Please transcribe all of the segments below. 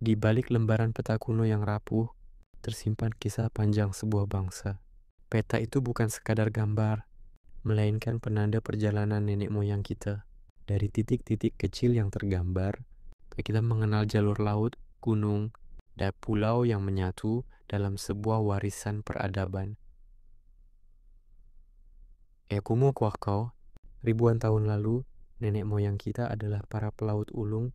Di balik lembaran peta kuno yang rapuh, tersimpan kisah panjang sebuah bangsa. Peta itu bukan sekadar gambar, melainkan penanda perjalanan nenek moyang kita. Dari titik-titik kecil yang tergambar, kita mengenal jalur laut, gunung, dan pulau yang menyatu dalam sebuah warisan peradaban. Kumo kuah kau, ribuan tahun lalu, nenek moyang kita adalah para pelaut ulung,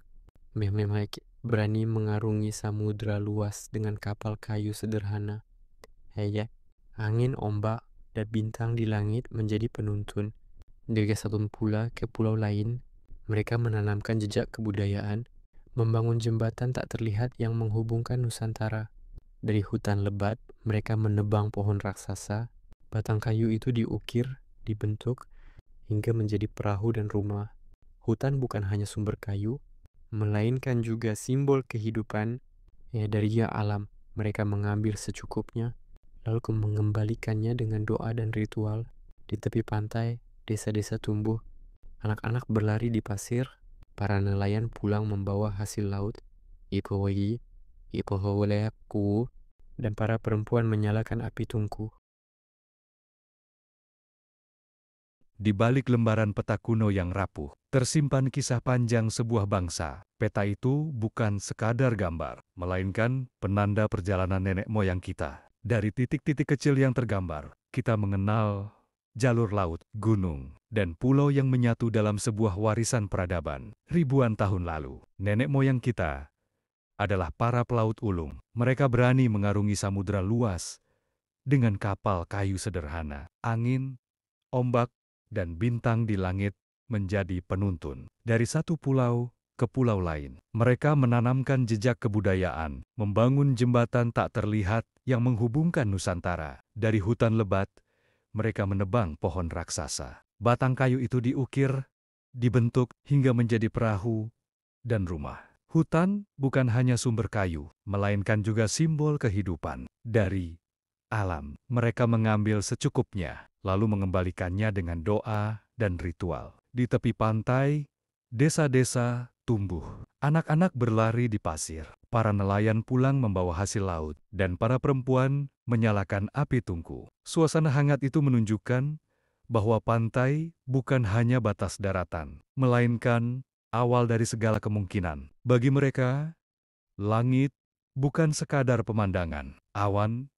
mereka berani mengarungi samudra luas dengan kapal kayu sederhana. Ya, angin, ombak, dan bintang di langit menjadi penuntun. Dari satu pulau ke pulau lain, mereka menanamkan jejak kebudayaan, membangun jembatan tak terlihat yang menghubungkan Nusantara. Dari hutan lebat, mereka menebang pohon raksasa. Batang kayu itu diukir, dibentuk, hingga menjadi perahu dan rumah. Hutan bukan hanya sumber kayu, melainkan juga simbol kehidupan. Dari alam, mereka mengambil secukupnya, lalu mengembalikannya dengan doa dan ritual. Di tepi pantai, desa-desa tumbuh. Anak-anak berlari di pasir, para nelayan pulang membawa hasil laut. Ipoi, ipoholeku, dan para perempuan menyalakan api tungku. Di balik lembaran peta kuno yang rapuh, tersimpan kisah panjang sebuah bangsa. Peta itu bukan sekadar gambar, melainkan penanda perjalanan nenek moyang kita. Dari titik-titik kecil yang tergambar, kita mengenal jalur laut, gunung, dan pulau yang menyatu dalam sebuah warisan peradaban. Ribuan tahun lalu, nenek moyang kita adalah para pelaut ulung. Mereka berani mengarungi samudra luas dengan kapal kayu sederhana. Angin, ombak, dan bintang di langit menjadi penuntun. Dari satu pulau ke pulau lain, mereka menanamkan jejak kebudayaan, membangun jembatan tak terlihat yang menghubungkan Nusantara. Dari hutan lebat, mereka menebang pohon raksasa. Batang kayu itu diukir, dibentuk hingga menjadi perahu dan rumah. Hutan bukan hanya sumber kayu, melainkan juga simbol kehidupan. Dari alam, mereka mengambil secukupnya, lalu mengembalikannya dengan doa dan ritual. Di tepi pantai, desa-desa tumbuh. Anak-anak berlari di pasir. Para nelayan pulang membawa hasil laut, dan para perempuan menyalakan api tungku. Suasana hangat itu menunjukkan bahwa pantai bukan hanya batas daratan, melainkan awal dari segala kemungkinan. Bagi mereka, langit bukan sekadar pemandangan. Awan,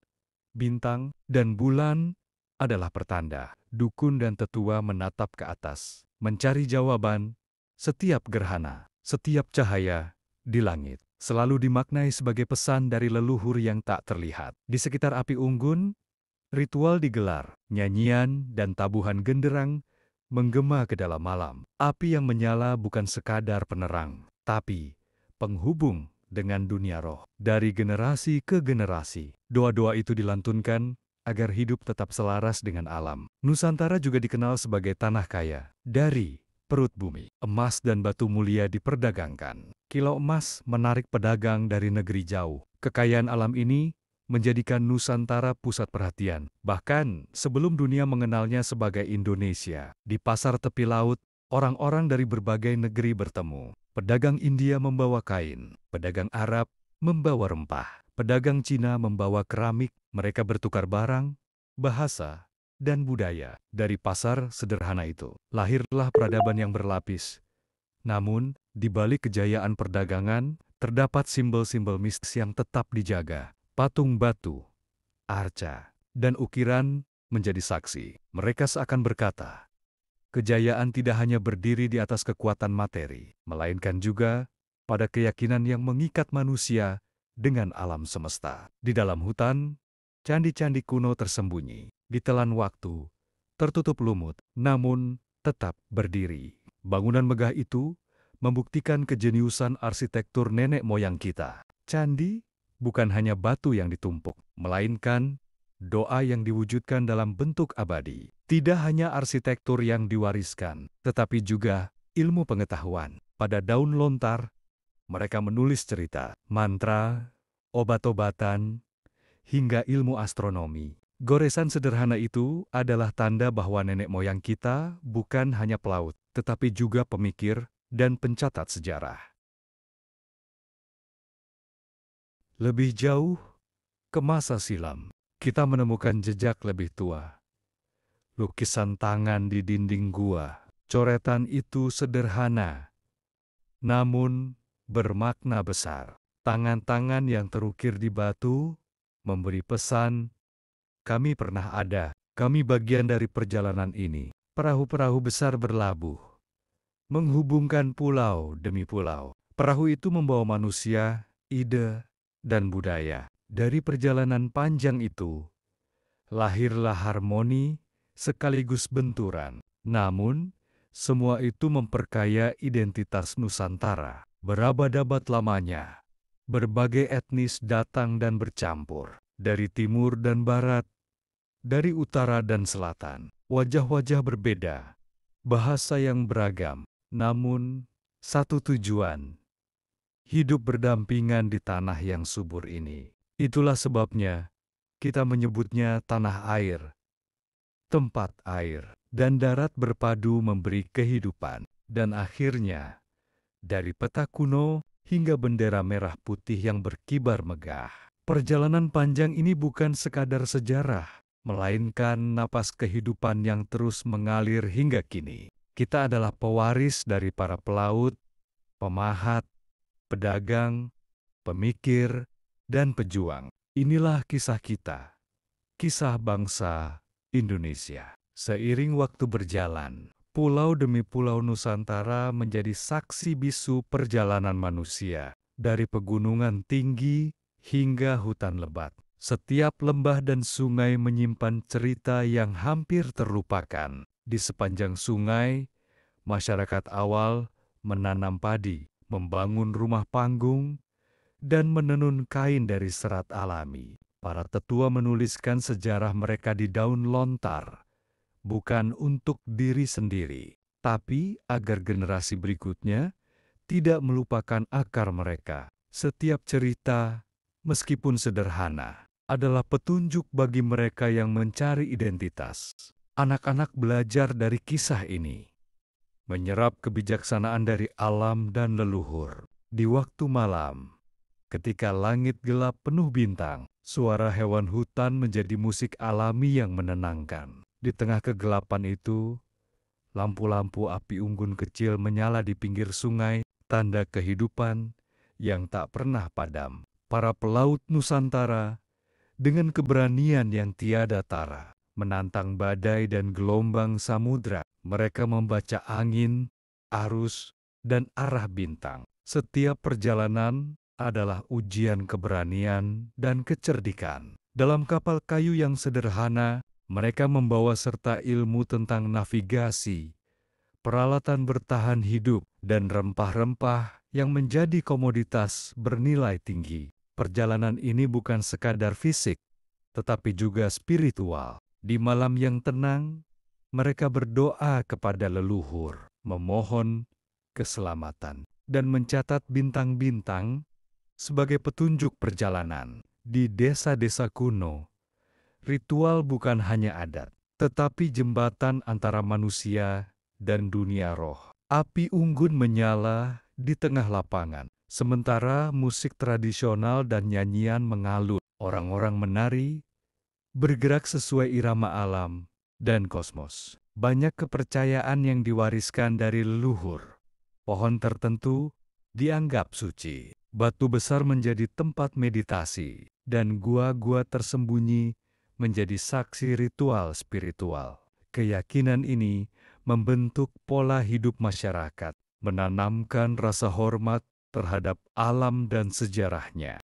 bintang, dan bulan adalah pertanda. Dukun dan tetua menatap ke atas, mencari jawaban. Setiap gerhana, setiap cahaya di langit selalu dimaknai sebagai pesan dari leluhur yang tak terlihat. Di sekitar api unggun, ritual digelar, nyanyian dan tabuhan genderang menggema ke dalam malam. Api yang menyala bukan sekadar penerang, tapi penghubung dengan dunia roh. Dari generasi ke generasi, doa-doa itu dilantunkan agar hidup tetap selaras dengan alam. Nusantara juga dikenal sebagai tanah kaya. Dari perut bumi, emas dan batu mulia diperdagangkan. Kilau emas menarik pedagang dari negeri jauh. Kekayaan alam ini menjadikan Nusantara pusat perhatian. Bahkan sebelum dunia mengenalnya sebagai Indonesia, di pasar tepi laut, orang-orang dari berbagai negeri bertemu. Pedagang India membawa kain, pedagang Arab membawa rempah, pedagang Cina membawa keramik. Mereka bertukar barang, bahasa, dan budaya. Dari pasar sederhana itu, lahirlah peradaban yang berlapis. Namun, di balik kejayaan perdagangan, terdapat simbol-simbol mistis yang tetap dijaga. Patung batu, arca, dan ukiran menjadi saksi. Mereka seakan berkata, kejayaan tidak hanya berdiri di atas kekuatan materi, melainkan juga pada keyakinan yang mengikat manusia dengan alam semesta. Di dalam hutan, candi-candi kuno tersembunyi, ditelan waktu, tertutup lumut, namun tetap berdiri. Bangunan megah itu membuktikan kejeniusan arsitektur nenek moyang kita. Candi bukan hanya batu yang ditumpuk, melainkan doa yang diwujudkan dalam bentuk abadi. Tidak hanya arsitektur yang diwariskan, tetapi juga ilmu pengetahuan. Pada daun lontar, mereka menulis cerita, mantra, obat-obatan, hingga ilmu astronomi. Goresan sederhana itu adalah tanda bahwa nenek moyang kita bukan hanya pelaut, tetapi juga pemikir dan pencatat sejarah. Lebih jauh ke masa silam, kita menemukan jejak lebih tua. Lukisan tangan di dinding gua. Coretan itu sederhana, namun bermakna besar. Tangan-tangan yang terukir di batu memberi pesan, kami pernah ada, kami bagian dari perjalanan ini. Perahu-perahu besar berlabuh, menghubungkan pulau demi pulau. Perahu itu membawa manusia, ide, dan budaya. Dari perjalanan panjang itu, lahirlah harmoni sekaligus benturan. Namun, semua itu memperkaya identitas Nusantara. Berabad-abad lamanya, berbagai etnis datang dan bercampur. Dari timur dan barat, dari utara dan selatan. Wajah-wajah berbeda, bahasa yang beragam, namun satu tujuan. Hidup berdampingan di tanah yang subur ini. Itulah sebabnya kita menyebutnya tanah air, tempat air, dan darat berpadu memberi kehidupan. Dan akhirnya, dari peta kuno hingga bendera merah putih yang berkibar megah, perjalanan panjang ini bukan sekadar sejarah, melainkan napas kehidupan yang terus mengalir hingga kini. Kita adalah pewaris dari para pelaut, pemahat, pedagang, pemikir, dan pejuang. Inilah kisah kita, kisah bangsa Indonesia. Seiring waktu berjalan, pulau demi pulau Nusantara menjadi saksi bisu perjalanan manusia. Dari pegunungan tinggi hingga hutan lebat, setiap lembah dan sungai menyimpan cerita yang hampir terlupakan. Di sepanjang sungai, masyarakat awal menanam padi, membangun rumah panggung, dan menenun kain dari serat alami. Para tetua menuliskan sejarah mereka di daun lontar, bukan untuk diri sendiri, tapi agar generasi berikutnya tidak melupakan akar mereka. Setiap cerita, meskipun sederhana, adalah petunjuk bagi mereka yang mencari identitas. Anak-anak belajar dari kisah ini, menyerap kebijaksanaan dari alam dan leluhur. Di waktu malam, ketika langit gelap penuh bintang, suara hewan hutan menjadi musik alami yang menenangkan. Di tengah kegelapan itu, lampu-lampu api unggun kecil menyala di pinggir sungai, tanda kehidupan yang tak pernah padam. Para pelaut Nusantara, dengan keberanian yang tiada tara, menantang badai dan gelombang samudra. Mereka membaca angin, arus, dan arah bintang. Setiap perjalanan adalah ujian keberanian dan kecerdikan. Dalam kapal kayu yang sederhana, mereka membawa serta ilmu tentang navigasi, peralatan bertahan hidup, dan rempah-rempah yang menjadi komoditas bernilai tinggi. Perjalanan ini bukan sekadar fisik, tetapi juga spiritual. Di malam yang tenang, mereka berdoa kepada leluhur, memohon keselamatan, dan mencatat bintang-bintang sebagai petunjuk perjalanan. Di desa-desa kuno, ritual bukan hanya adat, tetapi jembatan antara manusia dan dunia roh. Api unggun menyala di tengah lapangan, sementara musik tradisional dan nyanyian mengalut. Orang-orang menari, bergerak sesuai irama alam dan kosmos. Banyak kepercayaan yang diwariskan dari leluhur. Pohon tertentu dianggap suci. Batu besar menjadi tempat meditasi, dan gua-gua tersembunyi menjadi saksi ritual spiritual. Keyakinan ini membentuk pola hidup masyarakat, menanamkan rasa hormat terhadap alam dan sejarahnya.